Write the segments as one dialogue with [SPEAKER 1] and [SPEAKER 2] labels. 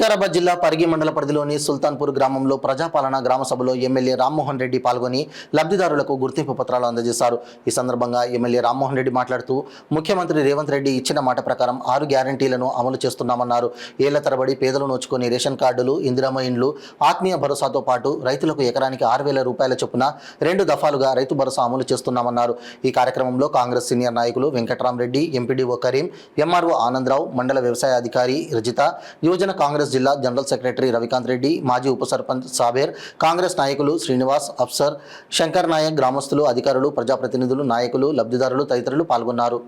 [SPEAKER 1] వికారాబాద్ జిల్లా పరిగి మండల పరిధిలోని సుల్తాన్పూర్ గ్రామంలో ప్రజాపాలన గ్రామ సభలో ఎమ్మెల్యే రామ్మోహన్ రెడ్డి పాల్గొని లబ్ధిదారులకు గుర్తింపు పత్రాలు అందజేశారు. ఈ సందర్భంగా ఎమ్మెల్యే రామ్మోహన్ రెడ్డి మాట్లాడుతూ ముఖ్యమంత్రి రేవంత్ రెడ్డి ఇచ్చిన మాట ప్రకారం 6 గ్యారంటీలను అమలు చేస్తున్నామన్నారు. ఏళ్ల తరబడి పేదలు నోచుకొని రేషన్ కార్డులు, ఇందిరమ్మ ఇండ్లు, ఆత్మీయ భరోసాతో పాటు రైతులకు ఎకరానికి 6,000 రూపాయల చొప్పున 2 దఫాలుగా రైతు భరోసా అమలు చేస్తున్నామన్నారు. ఈ కార్యక్రమంలో కాంగ్రెస్ సీనియర్ నాయకులు వెంకట్రామరెడ్డి, ఎంపీడీఓ కరీం, ఎంఆర్ఓ ఆనందరావు, మండల వ్యవసాయ అధికారి రజిత, యువజన కాంగ్రెస్ జిల్లా జనరల్ సెక్రటరీ రవికాంత్ రెడ్డి, మాజీ ఉప సర్పంచ్ సాబేర్, కాంగ్రెస్ నాయకులు శ్రీనివాస్, అఫ్సర్, శంకర్ నాయక్, గ్రామస్తులు, అధికారులు, ప్రజాప్రతినిధులు, నాయకులు, లబ్ధిదారులు తదితరులు పాల్గొన్నారు.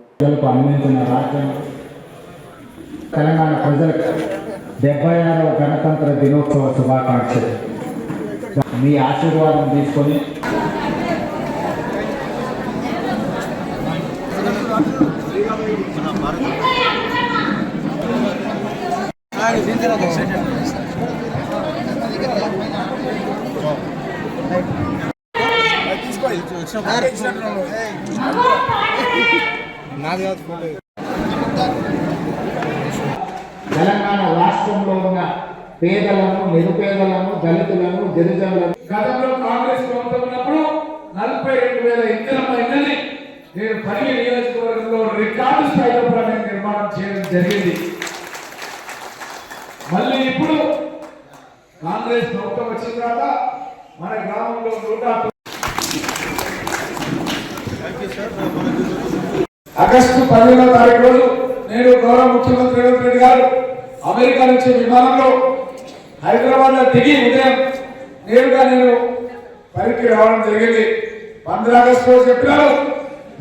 [SPEAKER 2] తెలంగాణ ప్రజలకు 76వ గణతంత్ర దినోత్సవ శుభాకాంక్షలు. మీ ఆశీర్వాదం తీసుకొని తెలంగాణ రాష్ట్రంలో ఉన్న పేదలను, నిరుపేదలను, దళితులను, గిరిజనులను
[SPEAKER 3] గతంలో కాంగ్రెస్ ప్రభుత్వం ఉన్నప్పుడు 42,000 ఇందిరమ్మ ఇళ్ళని నేను పరిగి నియోజకవర్గంలో రికార్డు స్థాయిలో నిర్మాణం చేయడం జరిగింది. మళ్ళీ ఇప్పుడు కాంగ్రెస్ ప్రభుత్వం వచ్చిన తర్వాత మన గ్రామంలో ఆగస్టు 15వ తారీఖు రోజు నేను గౌరవ ముఖ్యమంత్రి రేవంత్ రెడ్డి గారు అమెరికా నుంచి విమానంలో హైదరాబాద్ లో దిగి ఉదయం నేరుగా నేను పరికి రావడం జరిగింది. 15 ఆగస్టు రోజు చెప్పినారు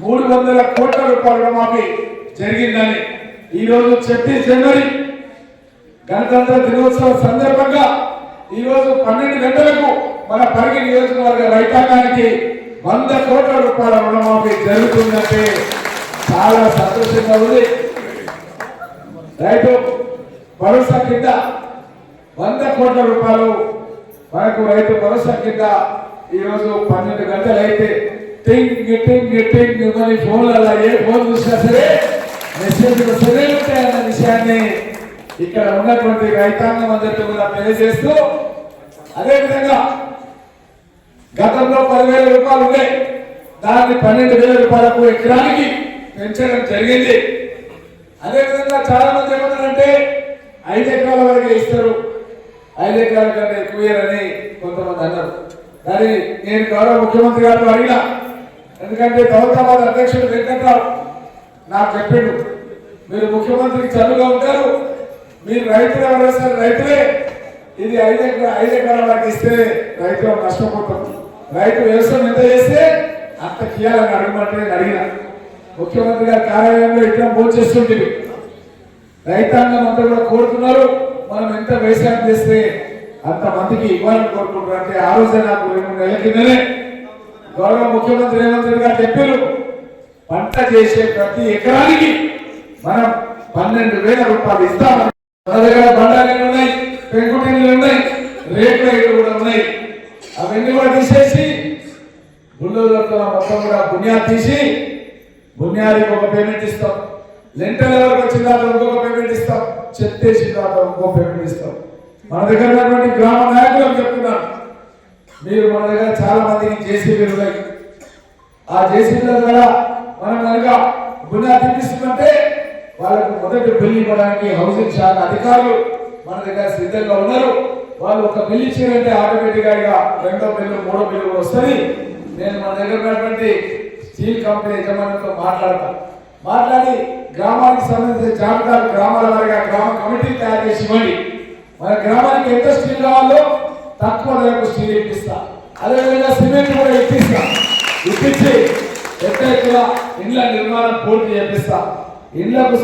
[SPEAKER 3] 300 కోట్ల రూపాయల రుణమాఫీ జరిగిందని. ఈ రోజు 26 జనవరి గణతంత్ర దినోత్సవం సందర్భంగా ఈ రోజు 12 గంటలకు మన పరిగి నియోజకవర్గ రైతాంగానికి 100 కోట్ల రూపాయల రుణమాఫీ జరుగుతుందంటే చాలా సంతోషంగా ఉంది. రైతు భరోసా కింద 100 కోట్ల రూపాయలు మనకు రైతు భరోసా కింద ఈరోజు 12 గంటలు అయితే టింగ్ మరి ఫోన్లలో ఏ ఫోన్ చూసినా సరే మెసేజ్లు సరే ఉంటాయన్న విషయాన్ని ఇక్కడ ఉన్నటువంటి రైతాంగం అందరితో కూడా తెలియజేస్తూ, అదేవిధంగా గతంలో 10,000 రూపాయలు ఉండే దాన్ని 12,000 రూపాయలకు ఎకరానికి పెంచడం జరిగింది. అదేవిధంగా చాలా మంది ఏమన్నారంటే 5 ఎకరాల వరకు ఇస్తారు, 5 ఎకరాల కంటే ఎక్కువ అని కొంతమంది అన్నారు. కానీ నేను గౌరవ ముఖ్యమంత్రి గారు అడిగినా, ఎందుకంటే దౌలతాబాద్ అధ్యక్షుడు వెంకట్రావు నాకు చెప్పిండు, మీరు ముఖ్యమంత్రికి చదువుగా ఉంటారు, మీరు రైతులు ఎవరైనా సరే రైతులే, ఇది 5 ఎకరాల వరకు ఇస్తే రైతులు నష్టపోతాం, రైతు వ్యవసాయం ఎంత చేస్తే అంత కీయాలని అడగమంటే అడిగిన. ముఖ్యమంత్రి గారి కార్యాలయంలో ఇట్లా ఫోన్ చేస్తుంటుంది, రైతాంగం అంతా కూడా కోరుతున్నారు మనం ఎంత వ్యవసాయం చేస్తే అంత మందికి ఇవ్వాలని కోరుకుంటారు. అంటే ఆ రోజే నాకు 2 నెలల కిందనే గౌరవ ముఖ్యమంత్రి రేవంత్ రెడ్డి గారు చెప్పారు, పంట చేసే ప్రతి ఎకరానికి మనం 12,000 రూపాయలు ఇస్తామని. మన దగ్గర బండాలు ఉన్నాయి, పెంకుటిల్లు ఉన్నాయి, రేట్ల ఇళ్ళు కూడా ఉన్నాయి. అవన్నీ కూడా తీసేసి బుల్లోతో మొత్తం కూడా బునియాది తీసి, బునియాదికి ఒక పేమెంట్ ఇస్తాం, లెంటల్ ఎవరికి వచ్చిన తర్వాత ఇంకొక పేమెంట్ ఇస్తాం, చెత్తేసిన తర్వాత ఇంకో పేమెంట్ ఇస్తాం. మన దగ్గర ఉన్నటువంటి గ్రామ నాయకులకు చెప్తున్నాను, మీరు మన దగ్గర చాలా మందికి జేసీబీలు ఉన్నాయి, ఆ జేసీబీల ద్వారా మనం కనుక బునియాది తీపిస్తుందంటే వాళ్ళకు మొదటి బిల్లు ఇవ్వడానికి హౌసింగ్ శాఖ అధికారులు మన దగ్గర సిద్ధంగా ఉన్నారు. వాళ్ళు ఒక బిల్లు ఇచ్చారంటే ఆటోమేటిక్గా ఇక 2వ బిల్లు 3వ బిల్లు కూడా వస్తుంది. నేను మన దగ్గర ఉన్నటువంటి స్టీల్ కంపెనీ యజమానులతో మాట్లాడి గ్రామానికి సంబంధించిన జాబితాలు గ్రామాల వారిగా గ్రామ కమిటీ తయారు చేసి ఇవ్వండి. మన గ్రామానికి ఎంత స్టీల్ కావాలో తక్కువ ధరకు స్టీల్ ఇప్పిస్తా, అదేవిధంగా సిమెంట్ కూడా ఇప్పించి ఎక్కడ ఇళ్ల నిర్మాణం పూర్తి చేపిస్తా. ఇళ్లకు